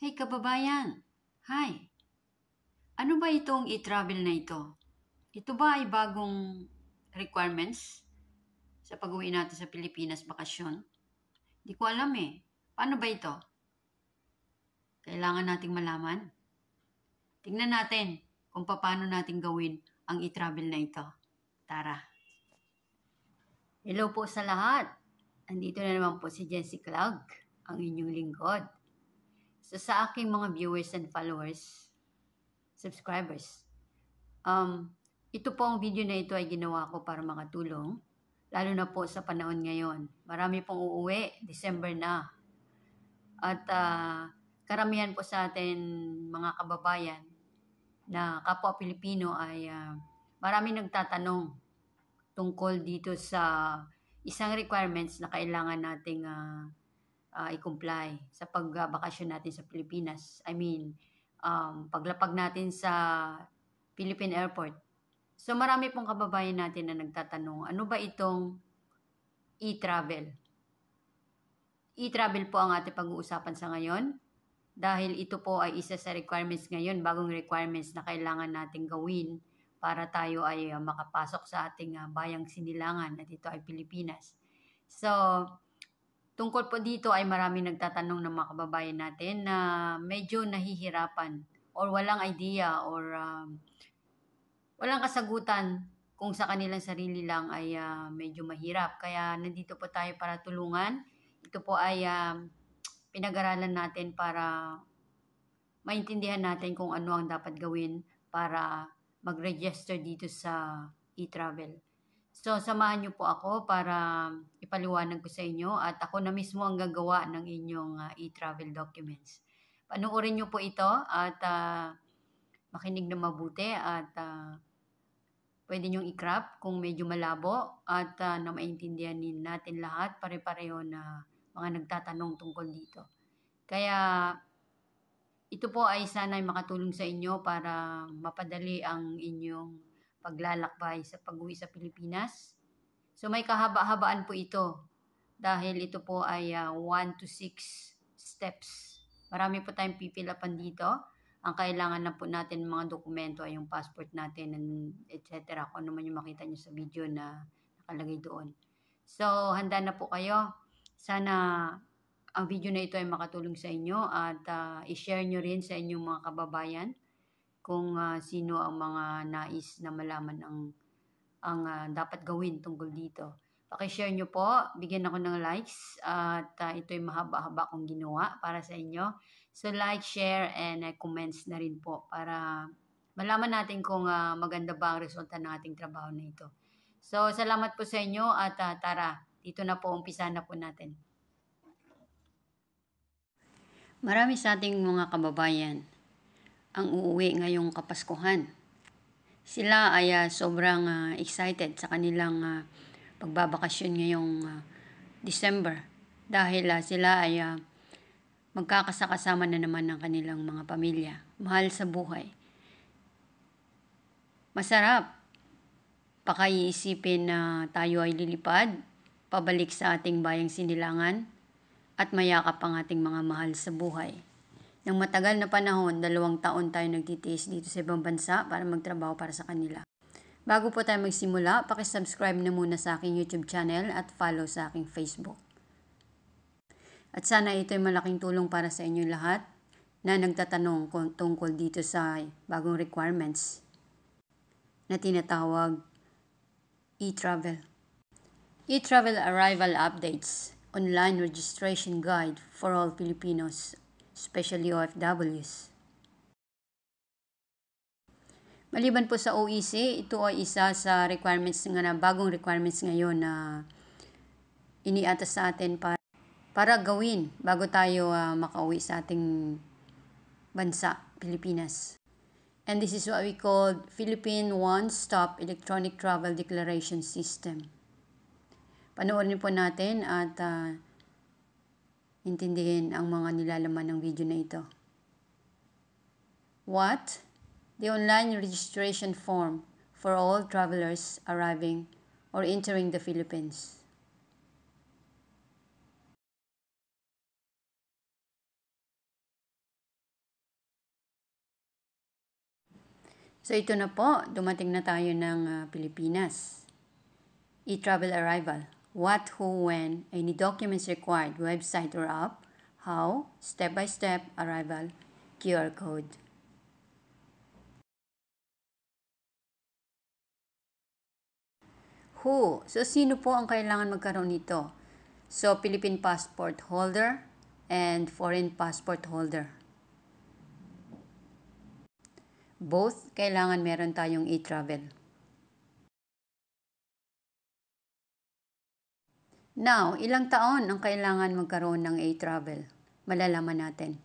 Hey kababayan! Hi! Ano ba itong e-travel na ito? Ito ba ay bagong requirements sa pag-uwi natin sa Pilipinas bakasyon? Di ko alam eh. Paano ba ito? Kailangan nating malaman. Tingnan natin kung paano natin gawin ang e-travel na ito. Tara! Hello po sa lahat! Andito na naman po si Jessie Cloud, ang inyong lingkod. So sa aking mga viewers and followers, subscribers, ito po ang video na ito ay ginawa ko para makatulong, lalo na po sa panahon ngayon. Marami pong uuwi, December na. At karamihan po sa atin mga kababayan na kapwa Pilipino ay marami nagtatanong tungkol dito sa isang requirements na kailangan nating i-comply sa pagbakasyon natin sa Pilipinas. I mean, paglapag natin sa Philippine Airport. So marami pong kababayan natin na nagtatanong, ano ba itong e-travel? E-travel po ang ating pag-uusapan sa ngayon dahil ito po ay isa sa requirements ngayon, bagong requirements na kailangan nating gawin para tayo ay makapasok sa ating bayang sinilangan at ito ay Pilipinas. So, tungkol po dito ay maraming nagtatanong ng mga kababayan natin na medyo nahihirapan or walang idea or walang kasagutan kung sa kanilang sarili lang ay medyo mahirap. Kaya nandito po tayo para tulungan. Ito po ay pinag-aralan natin para maintindihan natin kung ano ang dapat gawin para mag-register dito sa e-travel. So, samahan niyo po ako para ipaliwanag ko sa inyo at ako na mismo ang gagawa ng inyong e-travel documents. Panoorin niyo po ito at makinig na mabuti at pwede niyong i-crop kung medyo malabo at na maintindihan natin lahat, pare-pareho na mga nagtatanong tungkol dito. Kaya ito po ay sana ay makatulong sa inyo para mapadali ang inyong paglalakbay sa pag-uwi sa Pilipinas. So may kahaba-habaan po ito dahil ito po ay 1 to 6 steps. Marami po tayong pipilapan dito. Ang kailangan na po natin mga dokumento ay yung passport natin and etc. Kung ano man yung makita nyo sa video na nakalagay doon. So, handa na po kayo. Sana ang video na ito ay makatulong sa inyo at i-share nyo rin sa inyong mga kababayan kung sino ang mga nais na malaman ang dapat gawin tungkol dito. Paki-share nyo po, bigyan ako ng likes at ito ay mahaba-haba kong ginawa para sa inyo. So like, share, and comments na rin po para malaman natin kung maganda ba ang resulta ng ating trabaho na ito. So salamat po sa inyo at tara, dito na po, umpisa na po natin. Marami sa ating mga kababayan ang uuwi ngayong Kapaskuhan. Sila ay sobrang excited sa kanilang pagbabakasyon ngayong December dahil sila ay magkakasakasama na naman ng kanilang mga pamilya. Mahal sa buhay. Masarap. Pakaiisipin na tayo ay lilipad, pabalik sa ating bayang sinilangan, at mayakap ang ating mga mahal sa buhay. Nang matagal na panahon, 2 taon tayo nagtitiis dito sa ibang bansa para magtrabaho para sa kanila. Bago po tayo magsimula, paki-subscribe na muna sa aking YouTube channel at follow sa aking Facebook. At sana ito ay malaking tulong para sa inyo lahat na nagtatanong tungkol dito sa bagong requirements na tinatawag e-travel. E-travel arrival updates, online registration guide for all Filipinos, especially OFWs. Maliban po sa OEC, ito ay isa sa requirements bagong requirements ngayon na iniatas sa atin para gawin bago tayo makauwi sa ating bansa, Pilipinas. And this is what we call Philippine One-Stop Electronic Travel Declaration System. Panoorin po natin at intindihin ang mga nilalaman ng video na ito. What? The online registration form for all travelers arriving or entering the Philippines. So ito na po, dumating na tayo ng Pilipinas. E-travel arrival. What, who, when, any documents required, website or app, how, step-by-step, arrival, QR code. Who? So sino po ang kailangan magkaroon nito? So Philippine passport holder and foreign passport holder. Both kailangan meron tayong e-travel. Now, ilang taon ang kailangan magkaroon ng e-travel? Malalaman natin.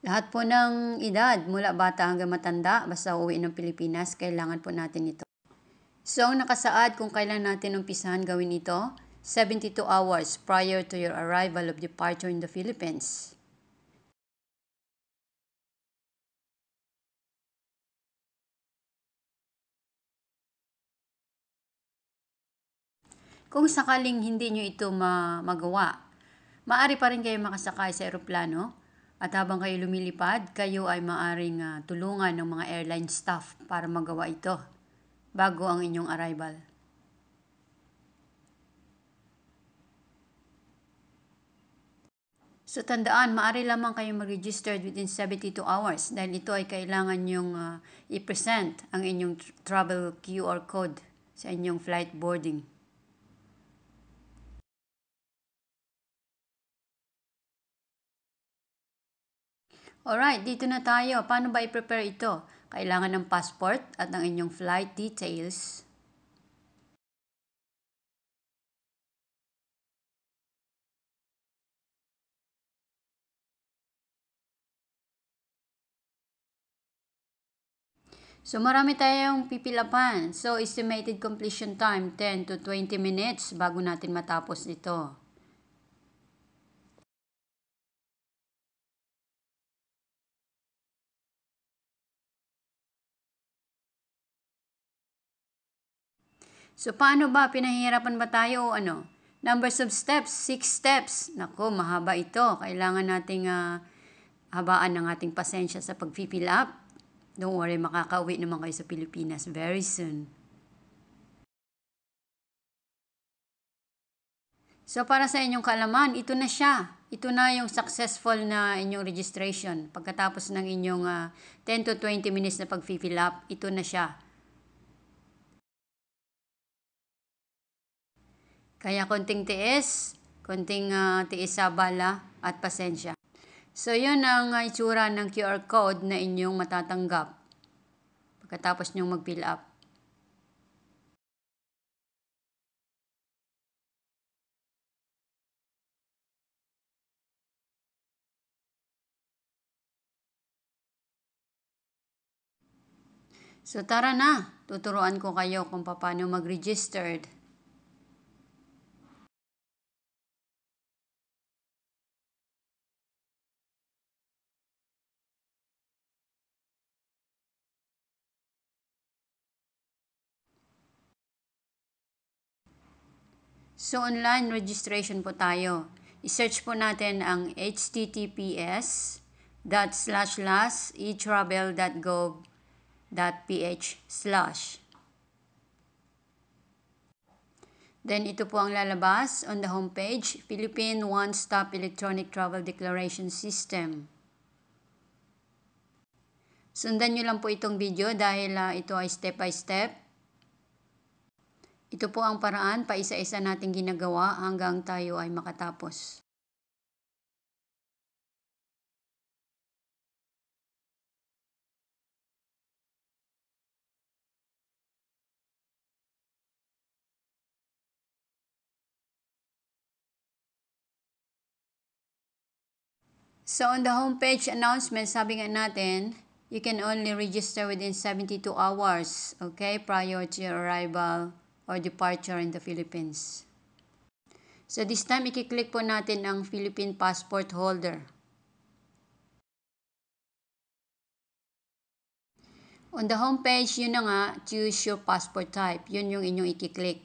Lahat po ng edad, mula bata hanggang matanda, basta uuwi ng Pilipinas, kailangan po natin ito. So, nakasaad kung kailan natin umpisahan gawin ito, 72 hours prior to your arrival of departure in the Philippines. Kung sakaling hindi nyo ito magawa, maaari pa rin kayo makasakay sa eroplano at habang kayo lumilipad, kayo ay maaring tulungan ng mga airline staff para magawa ito bago ang inyong arrival. So tandaan, maaari lamang kayong mag-registered within 72 hours dahil ito ay kailangan nyong i-present ang inyong travel QR code sa inyong flight boarding. Alright, dito na tayo. Paano ba i-prepare ito? Kailangan ng passport at ng inyong flight details. So marami tayong pipilapan. So estimated completion time 10 to 20 minutes bago natin matapos ito. So paano ba? Pinahihirapan ba tayo o ano? Numbers of steps, 6 steps. Nako, mahaba ito. Kailangan nating habaan ng ating pasensya sa pag-fill up. Don't worry, makakauwi naman kayo sa Pilipinas very soon. So para sa inyong kaalaman, ito na siya. Ito na yung successful na inyong registration. Pagkatapos ng inyong 10 to 20 minutes na pag-fill up, ito na siya. Kaya konting tiis, konting tiis sa bala at pasensya. So yun ang itsura ng QR code na inyong matatanggap pagkatapos nyong mag-fill up. So tara na, tuturuan ko kayo kung paano mag-registered. So online registration po tayo. I-search po natin ang https://etravel.gov.ph/ Then ito po ang lalabas on the homepage, Philippine One-Stop Electronic Travel Declaration System. Sundan nyo lang po itong video dahil ito ay step by step. Ito po ang paraan, paisa-isa nating ginagawa hanggang tayo ay makatapos. So on the homepage announcement, sabi nga natin, you can only register within 72 hours, okay, prior to your arrival or departure in the Philippines. So this time, i-click po natin ang Philippine passport holder. On the homepage, yun na nga, choose your passport type. Yun yung inyong i-click.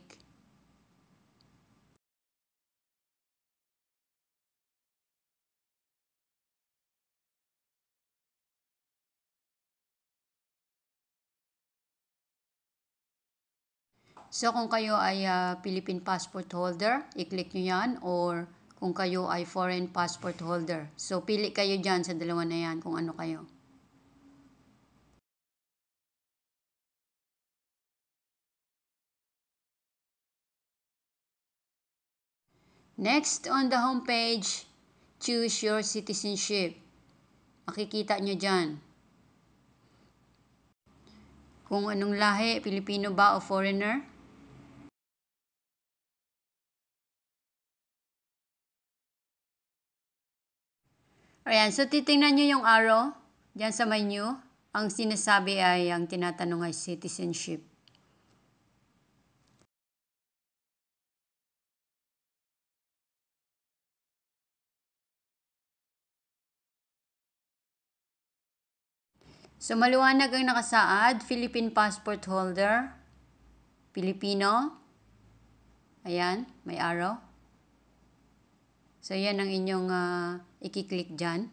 So, kung kayo ay Philippine passport holder, i-click nyo yan, or kung kayo ay foreign passport holder. So, pili kayo dyan sa dalawa na yan kung ano kayo. Next, on the home page, choose your citizenship. Makikita nyo dyan. Kung anong lahi, Pilipino ba o foreigner. Ayan, so titingnan nyo yung arrow dyan sa menu. Ang sinasabi ay, ang tinatanong ay citizenship. So, maliwanag ang nakasaad, Philippine passport holder, Pilipino. Ayan, may arrow. So, yan ang inyong i-click dyan.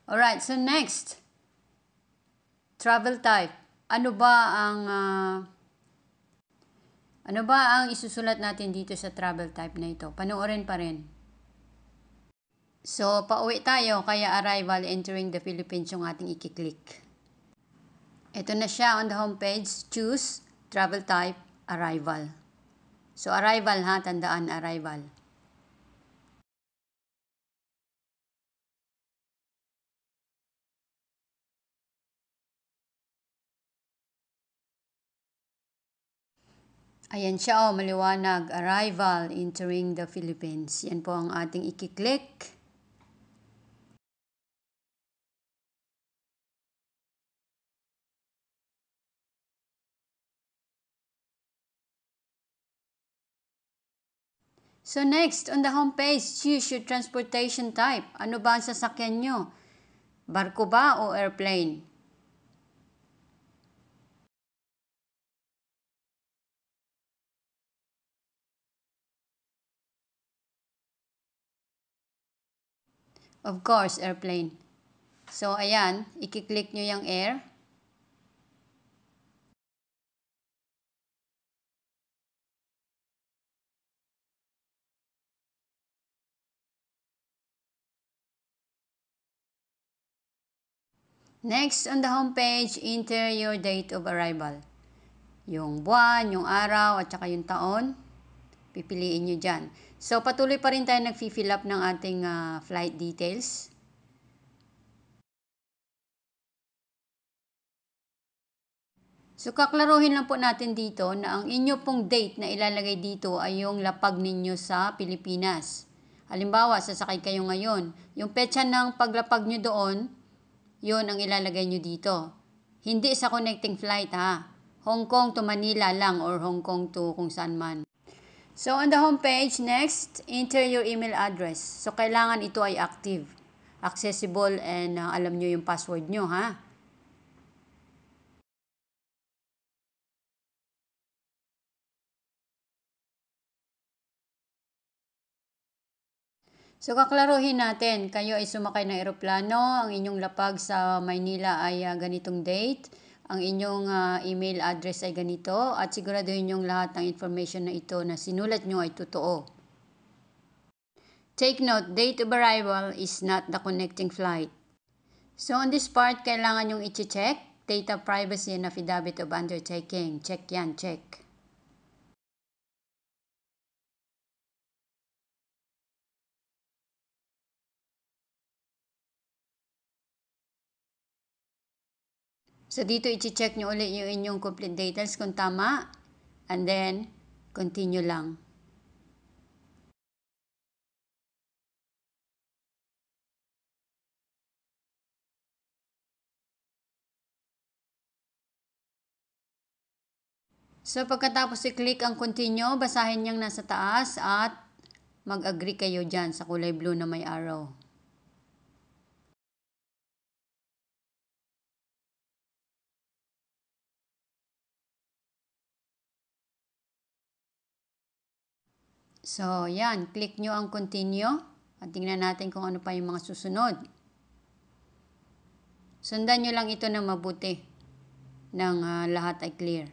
Alright, so next, travel type. Ano ba ang isusulat natin dito sa travel type na ito? Panoorin pa rin. So, pauwi tayo, kaya arrival, entering the Philippines yung ating i-click. Ito na siya on the home page. Choose, travel type, arrival. So, arrival ha, tandaan, arrival. Ayan siya, oh, maliwanag. Arrival, entering the Philippines. Yan po ang ating i-click. So next, on the home page, choose your transportation type. Ano ba ang sasakyan nyo? Barko ba o airplane? Of course, airplane. So ayan, i-click nyo yung air. Next, on the home page, enter your date of arrival. Yung buwan, yung araw, at saka yung taon, pipiliin nyo dyan. So, patuloy pa rin tayo nag-fill up ng ating flight details. So, kaklaruhin lang po natin dito na ang inyo pong date na ilalagay dito ay yung lapag ninyo sa Pilipinas. Halimbawa, sasakay kayo ngayon. Yung petsa ng paglapag nyo doon, yun ang ilalagay nyo dito. Hindi sa connecting flight ha. Hong Kong to Manila lang or Hong Kong to kung saan man. So on the home page, next, enter your email address. So kailangan ito ay active, accessible, and alam nyo yung password nyo ha. So, kaklaruhin natin, kayo ay sumakay ng eroplano, ang inyong lapag sa Maynila ay ganitong date, ang inyong email address ay ganito, at siguraduhin yung lahat ng information na ito na sinulat nyo ay totoo. Take note, date of arrival is not the connecting flight. So, on this part, kailangan yung i-check, data privacy and affidavit of undertaking. Check yan, check. So, dito i-check nyo ulit yung inyong complete details kung tama. And then, continue lang. So, pagkatapos i-click ang continue, basahin niyang nasa taas at mag-agree kayo dyan sa kulay blue na may arrow. So, yan. Click nyo ang continue at tingnan natin kung ano pa yung mga susunod. Sundan nyo lang ito na mabuti nang lahat ay clear.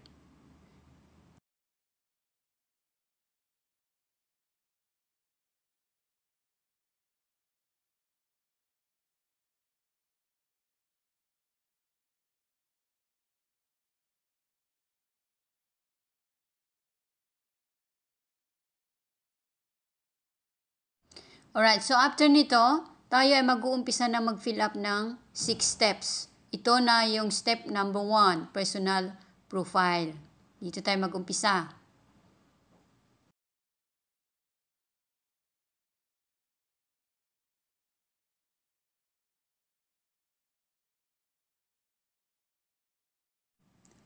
Alright, so after nito, tayo ay mag-uumpisa na mag-fill up ng 6 steps. Ito na yung step number 1, personal profile. Dito tayo mag-umpisa.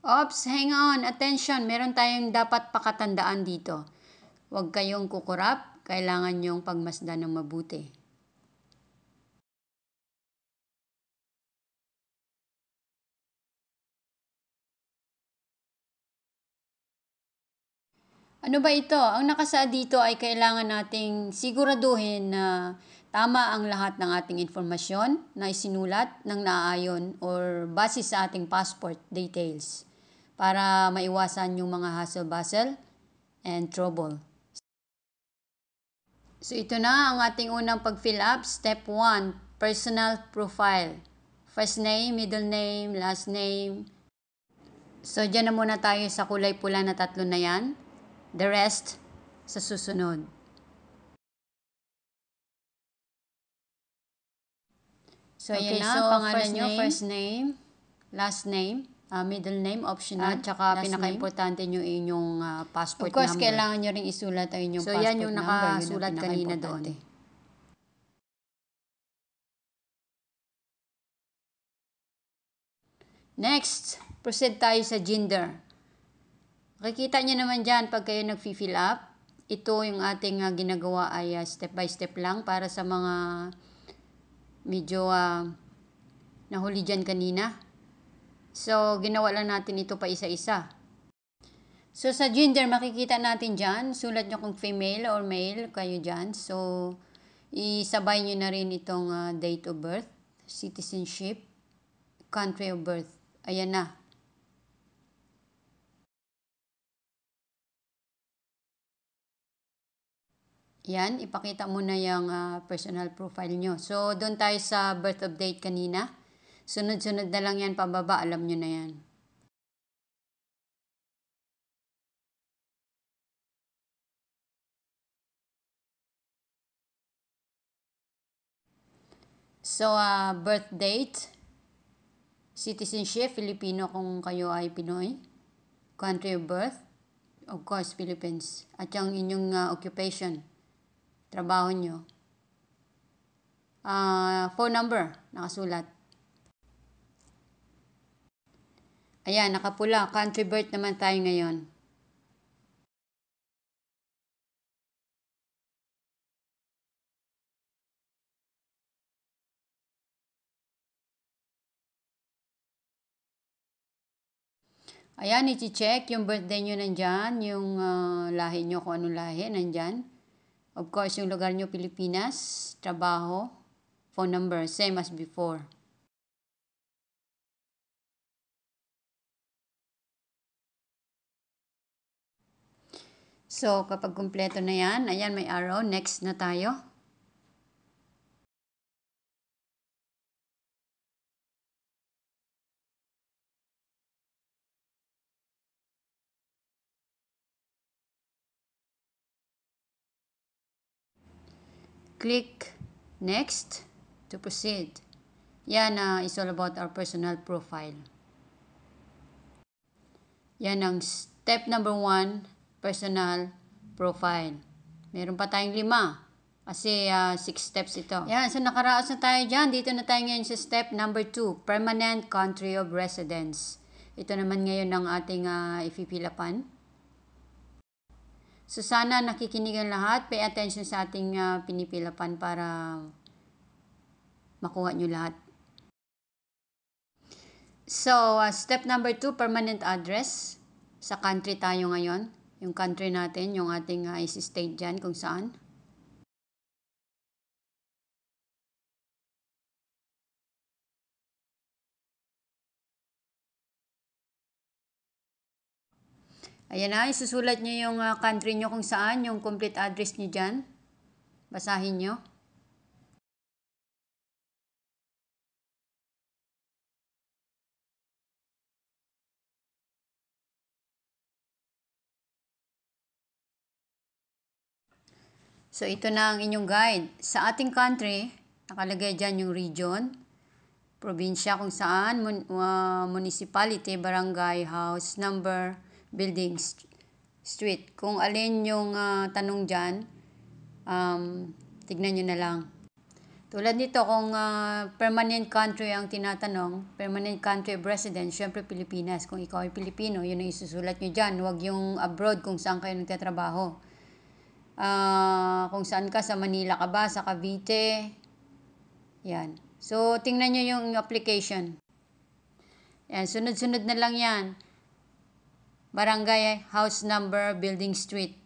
Oops, hang on, attention, meron tayong dapat pakatandaan dito. Huwag kayong kukurap, kailangan nyong pagmasdan ng mabuti. Ano ba ito? Ang nakasaad dito ay kailangan nating siguraduhin na tama ang lahat ng ating informasyon na isinulat ng naaayon or base sa ating passport details para maiwasan yung mga hassle-bustle and trouble. So ito na ang ating unang pag-fill up. Step 1, personal profile. First name, middle name, last name. So dyan na muna tayo sa kulay pula na 3 na yan. The rest sa susunod. So okay, yan na, so pangalan nyo, first name, last name, middle name, optional, at saka pinaka-importante nyo inyong passport number. Of course, number. Kailangan nyo rin isulat ang inyong passport number. So yan yung nakasulat kanina doon. Next, proceed tayo sa gender. Makikita nyo naman dyan pag kayo nag-fill up. Ito yung ating ginagawa ay step by step lang para sa mga medyo nahuli dyan kanina. So, ginawa lang natin ito pa isa-isa. So, sa gender, makikita natin dyan. Sulat nyo kung female or male kayo dyan. So, isabay nyo na rin itong date of birth, citizenship, country of birth. Ayan na. Yan, ipakita mo na yung personal profile nyo. So, doon tayo sa birth of date kanina. Sunod-sunod na lang yan pababa, alam nyo na yan. So, birth date, citizenship, Filipino kung kayo ay Pinoy. Country of birth, of course, Philippines. At yung inyong occupation, trabaho nyo. Phone number, nakasulat. Ayan, nakapula. Country birth naman tayo ngayon. Ayan, iti-check yung birthday nyo nandyan, yung lahi nyo kung anong lahi nandyan. Of course, yung lugar nyo Pilipinas, trabaho, phone number, same as before. So, kapag kumpleto na yan, ayan may arrow, next na tayo. Click next to proceed. Yan is all about our personal profile. Yan ang step number 1, personal profile. Meron pa tayong 5 kasi 6 steps ito. Yan, so nakaraos na tayo dyan. Dito na tayo ngayon sa step number 2, permanent country of residence. Ito naman ngayon ang ating ipipilapan. So sana nakikinig ang lahat, pay attention sa ating pinipilapan para makuha nyo lahat. So, step number 2, permanent address. Sa country tayo ngayon. Yung country natin, yung ating isi-state dyan kung saan. Ayan na, isusulat nyo yung country nyo kung saan, yung complete address nyo dyan. Basahin nyo. So, ito na ang inyong guide. Sa ating country, nakalagay dyan yung region, probinsya kung saan, municipality, barangay, house, number, building, street. Kung alin yung tanong dyan, tignan nyo na lang. Tulad nito, kung permanent country ang tinatanong, permanent country of residence, syempre Pilipinas. Kung ikaw ay Pilipino, yun ang isusulat nyo dyan. Huwag yung abroad kung saan kayo nagtatrabaho. Kung saan ka, sa Manila ka ba, sa Cavite. Yan. So, tingnan nyo yung application. Yan, sunod-sunod na lang yan. Barangay, house number, building, street.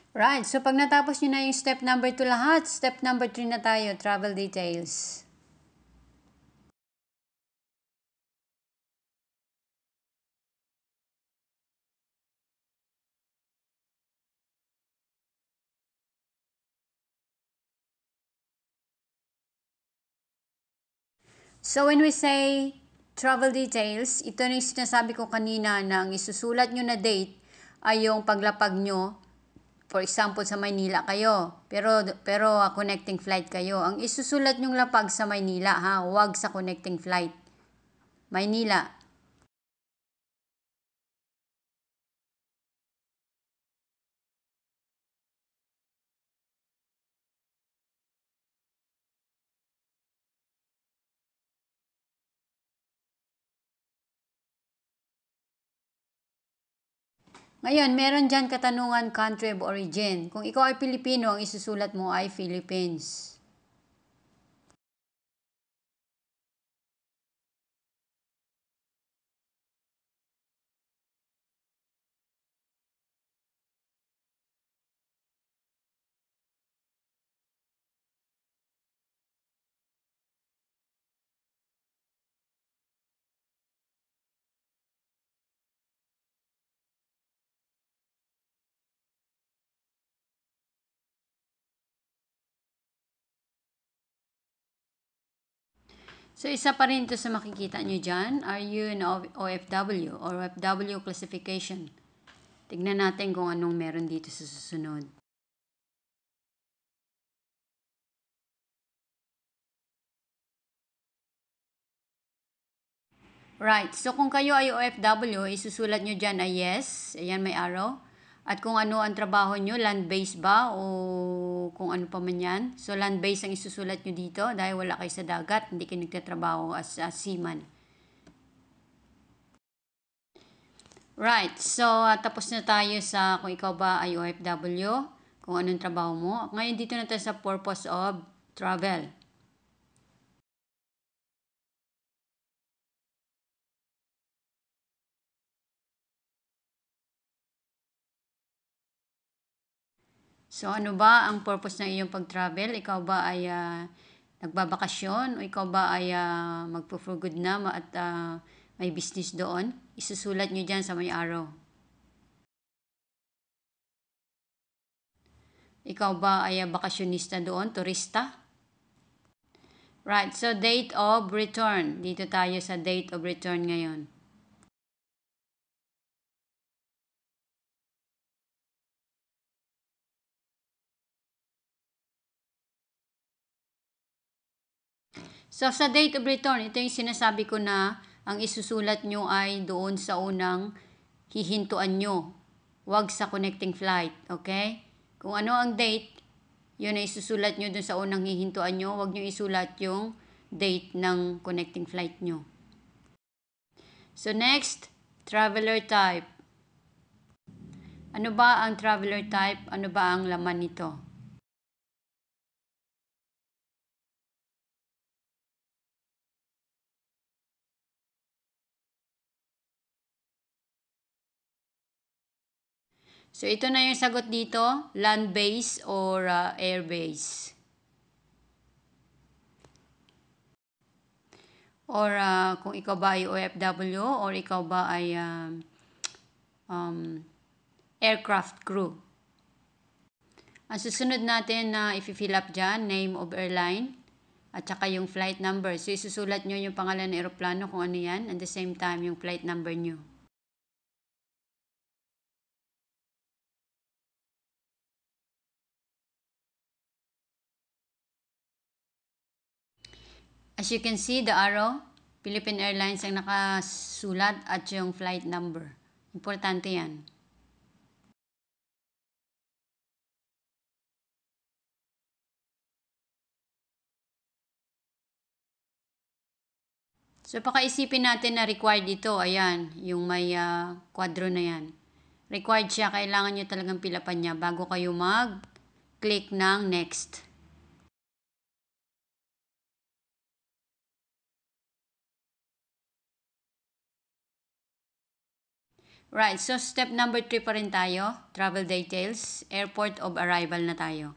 Right, so pag natapos nyo na yung step number 2 lahat, step number 3 na tayo, travel details. So when we say travel details, ito na yung sinasabi ko kanina na ang isusulat nyo na date ay yung paglapag nyo. For example, sa Maynila kayo, pero connecting flight kayo. Ang isusulat nyong lapag sa Maynila, ha, huwag sa connecting flight. Maynila. Ngayon, meron dyan katanungan country of origin. Kung ikaw ay Pilipino, ang isusulat mo ay Philippines. So, isa pa rin ito sa makikita nyo dyan. Are you an OFW or OFW classification? Tignan natin kung anong meron dito sa susunod. Right. So, kung kayo ay OFW, isusulat nyo dyan ay yes. Ayan, may arrow. At kung ano ang trabaho nyo, land-based ba o kung ano pa man yan. So, land-based ang isusulat nyo dito dahil wala kayo sa dagat. Hindi kayo nagtatrabaho as seaman. Right. So, tapos na tayo sa kung ikaw ba ay OFW, kung anong trabaho mo. Ngayon, dito na tayo sa purpose of travel. So, ano ba ang purpose ng iyong pag-travel? Ikaw ba ay nagbabakasyon o ikaw ba ay magpo-for good na at may business doon? Isusulat nyo dyan sa may arrow. Ikaw ba ay bakasyonista doon, turista? Right, so date of return. Dito tayo sa date of return ngayon. So, sa date of return, ito yung sinasabi ko na ang isusulat nyo ay doon sa unang hihintuan nyo. Huwag sa connecting flight, okay? Kung ano ang date, yun ay isusulat nyo doon sa unang hihintuan nyo. Huwag nyo isulat yung date ng connecting flight nyo. So, next, traveler type. Ano ba ang traveler type? Ano ba ang laman nito? So, ito na yung sagot dito, land base or air base. Or kung ikaw ba ay OFW or ikaw ba ay aircraft crew. Ang susunod natin na i-fill up dyan, name of airline at saka yung flight number. So, isusulat nyo yung pangalan ng aeroplano kung ano yan, at the same time yung flight number nyo. As you can see, the arrow, Philippine Airlines ang nakasulat at yung flight number. Importante yan. So, pakaisipin natin na required ito. Ayan, yung may kwadro na yan. Required siya. Kailangan nyo talagang pilapan niya bago kayo mag-click ng next. Right, so step number 3 pa rin tayo. Travel details. Airport of arrival na tayo.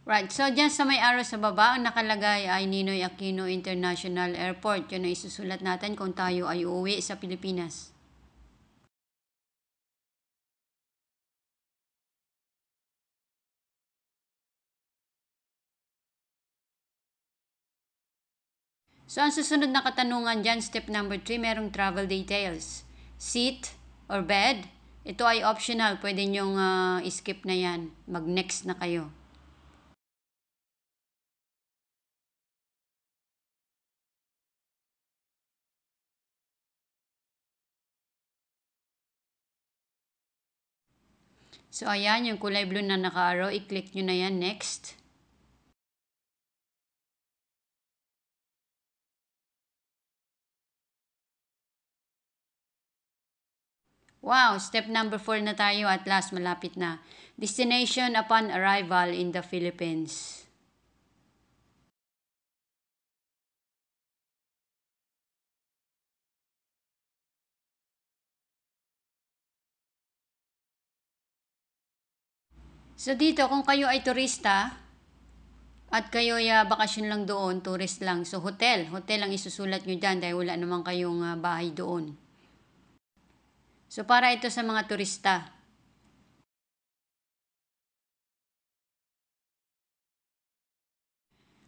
Right, so dyan sa may arrow sa baba, ang nakalagay ay Ninoy Aquino International Airport. Yun ang isusulat natin kung tayo ay uuwi sa Pilipinas. So, ang susunod na katanungan dyan, step number 3, merong travel details. Seat or bed. Ito ay optional. Pwede nyong skip na yan. Mag-next na kayo. So, ayan, yung kulay blue na naka-arrow. I-click nyo na yan. Next. Wow, step number 4 na tayo. At last, malapit na. Destination upon arrival in the Philippines. So, dito, kung kayo ay turista, at kayo ay bakasyon lang doon, tourist lang. So, hotel. Hotel ang isusulat nyo dyan dahil wala naman kayong bahay doon. So, para ito sa mga turista.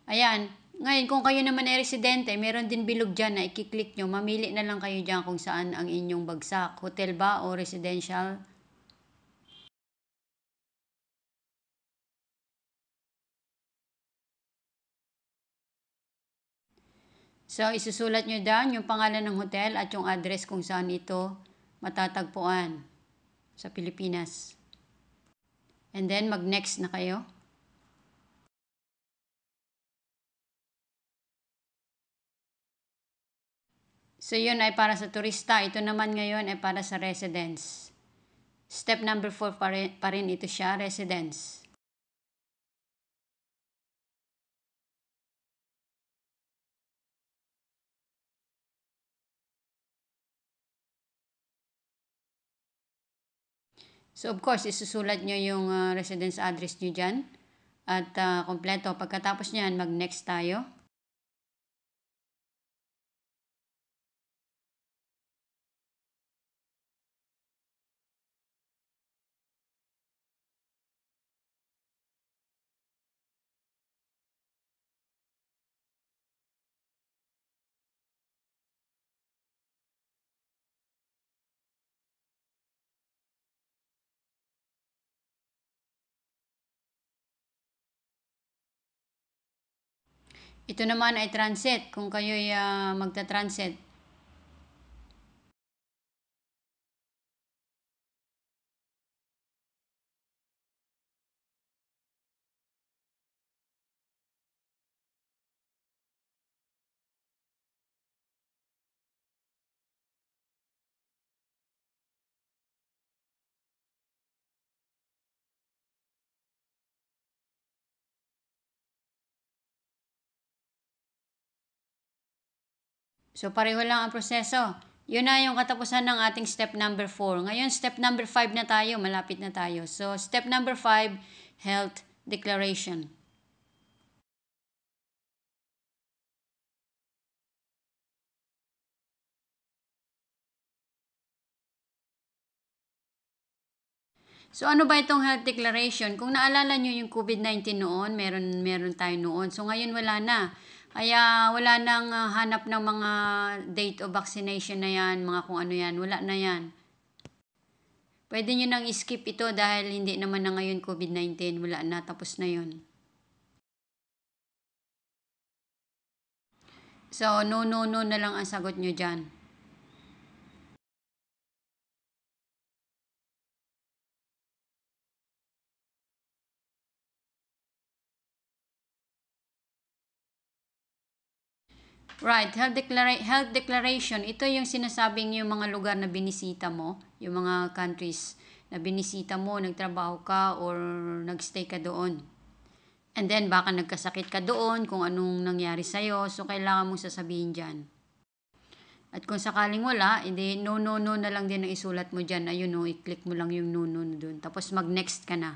Ayan. Ngayon, kung kayo naman ay residente, meron din bilog dyan na i-click nyo. Mamili na lang kayo dyan kung saan ang inyong bagsak. Hotel ba o residential? So, isusulat nyo dyan yung pangalan ng hotel at yung address kung saan ito matatagpuan sa Pilipinas. And then, mag-next na kayo. So, yun ay para sa turista. Ito naman ngayon ay para sa residents. Step number 4 pa rin ito siya, residence. So, of course, isusulat nyo yung residence address nyo dyan. At kompleto. Pagkatapos nyan, mag-next tayo. Ito naman ay transit. Kung kayo'y magta-transit. So, pareho lang ang proseso. Yun na yung katapusan ng ating step number 4. Ngayon, step number 5 na tayo. Malapit na tayo. So, step number 5, health declaration. So, ano ba itong health declaration? Kung naalala nyo yung COVID-19 noon, meron tayo noon. So, ngayon wala na. Kaya wala nang hanap ng mga date of vaccination na yan, mga kung ano yan. Wala na yan. Pwede nyo nang skip ito dahil hindi naman na ngayon COVID-19. Wala na, tapos na yun. So, no na lang ang sagot nyo dyan. Right, health declaration, ito yung sinasabing yung mga lugar na binisita mo, yung mga countries na binisita mo, nagtrabaho ka or nagstay ka doon. And then baka nagkasakit ka doon kung anong nangyari sa'yo, so kailangan mong sasabihin dyan. At kung sakaling wala, hindi no na lang din ang isulat mo dyan. Ayun no, i-click mo lang yung no doon. Tapos mag-next ka na.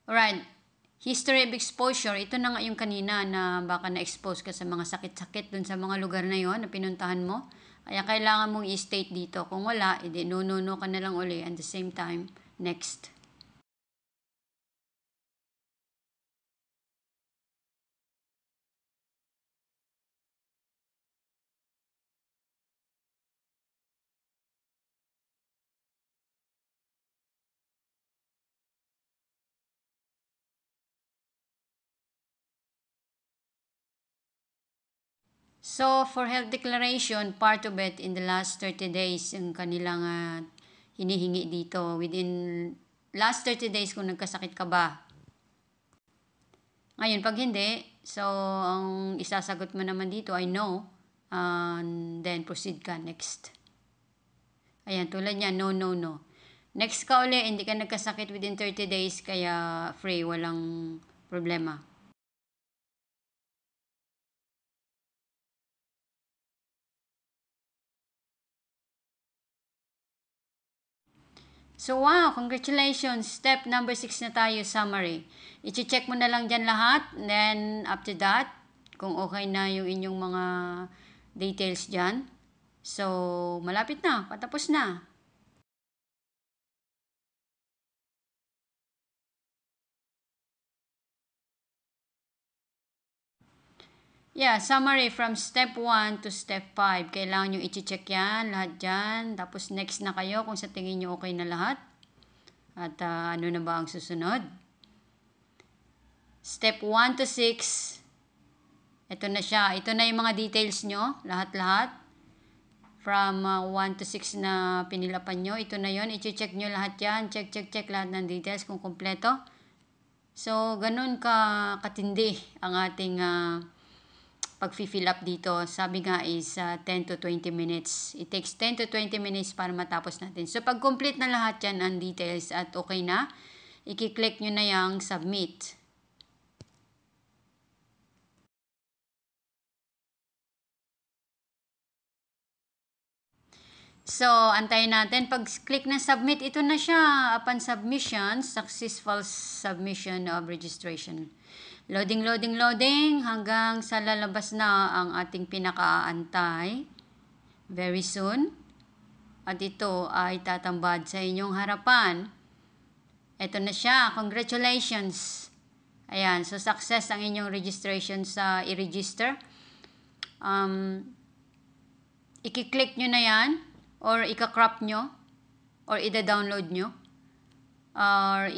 Alright, history of exposure, ito na nga yung kanina na baka na-expose ka sa mga sakit-sakit dun sa mga lugar na yon na pinuntahan mo. Kaya kailangan mong i-state dito. Kung wala, edi no ka na lang uli. At the same time, next. So, for health declaration, part of it in the last 30 days, yung kanilang hinihingi dito. Within last 30 days kung nagkasakit ka ba. Ngayon, pag hindi, so, ang isasagot mo naman dito ay no. And then, proceed ka next. Ayan, tulad niya, no. Next ka uli, hindi ka nagkasakit within 30 days, kaya free, walang problema. So, wow, congratulations. Step number 6 na tayo, summary. I-check mo na lang dyan lahat. And then, after that, kung okay na yung inyong mga details dyan. So, malapit na. Patapos na. Yeah, summary from step 1 to step 5. Kailangan nyo i-check yan, lahat dyan. Tapos next na kayo kung sa tingin nyo okay na lahat. At ano na ba ang susunod? Step 1 to 6. Ito na siya. Ito na yung mga details nyo, lahat-lahat. From 1 to 6 na pinilapan nyo. Ito na yon. I-check nyo lahat yan. Check lahat ng details kung kompleto. So, ganun katindi ang ating pag-fill up dito. Sabi nga is 10 to 20 minutes. It takes 10 to 20 minutes para matapos natin. So, pag complete na lahat yan ang details at okay na, i-click nyo na yung submit. So, antayin natin. Pag click na submit, ito na siya. Upon submission, successful submission of registration. Loading hanggang sa lalabas na ang ating pinakaantay. Very soon. At ito ay tatambad sa inyong harapan. Ito na siya. Congratulations. Ayan. So, success ang inyong registration sa i-register. I-click nyo na yan. Or ika-crop nyo, or ida-download nyo, or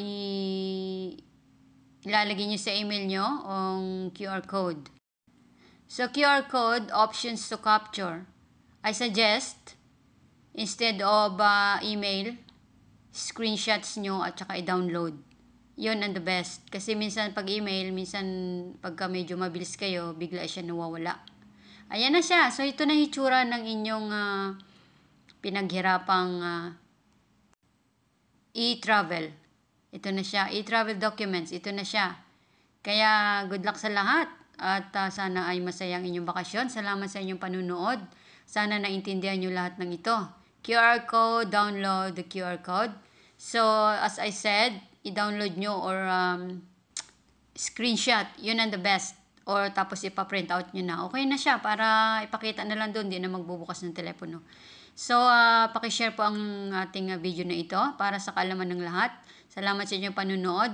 ilalagay nyo sa email nyo ang QR code. So, QR code, options to capture. I suggest, instead of email, screenshots nyo at saka i-download. Yun ang the best. Kasi minsan pag email, minsan pagka medyo mabilis kayo, bigla siya nawawala. Ayan na siya. So, ito na hitsura ng inyong pinaghirapang e-travel. Ito na siya. E-travel documents. Ito na siya. Kaya good luck sa lahat. At sana ay masayang inyong bakasyon. Salamat sa inyong panunood. Sana naintindihan nyo lahat ng ito. QR code. Download the QR code. So, as I said, i-download nyo or screenshot. Yun ang the best. Or tapos ipa-print out nyo na. Okay na siya para ipakita na lang doon. Hindi na magbubukas ng telepono. So, pakishare po ang ating video na ito para sa kaalaman ng lahat. Salamat sa inyong panunood.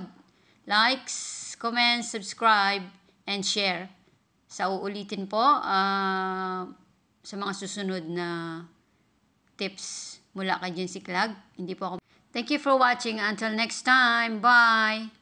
Likes, comments, subscribe, and share. Sa uulitin po sa mga susunod na tips mula kay Jency Clag. Hindi po ako. Thank you for watching. Until next time. Bye!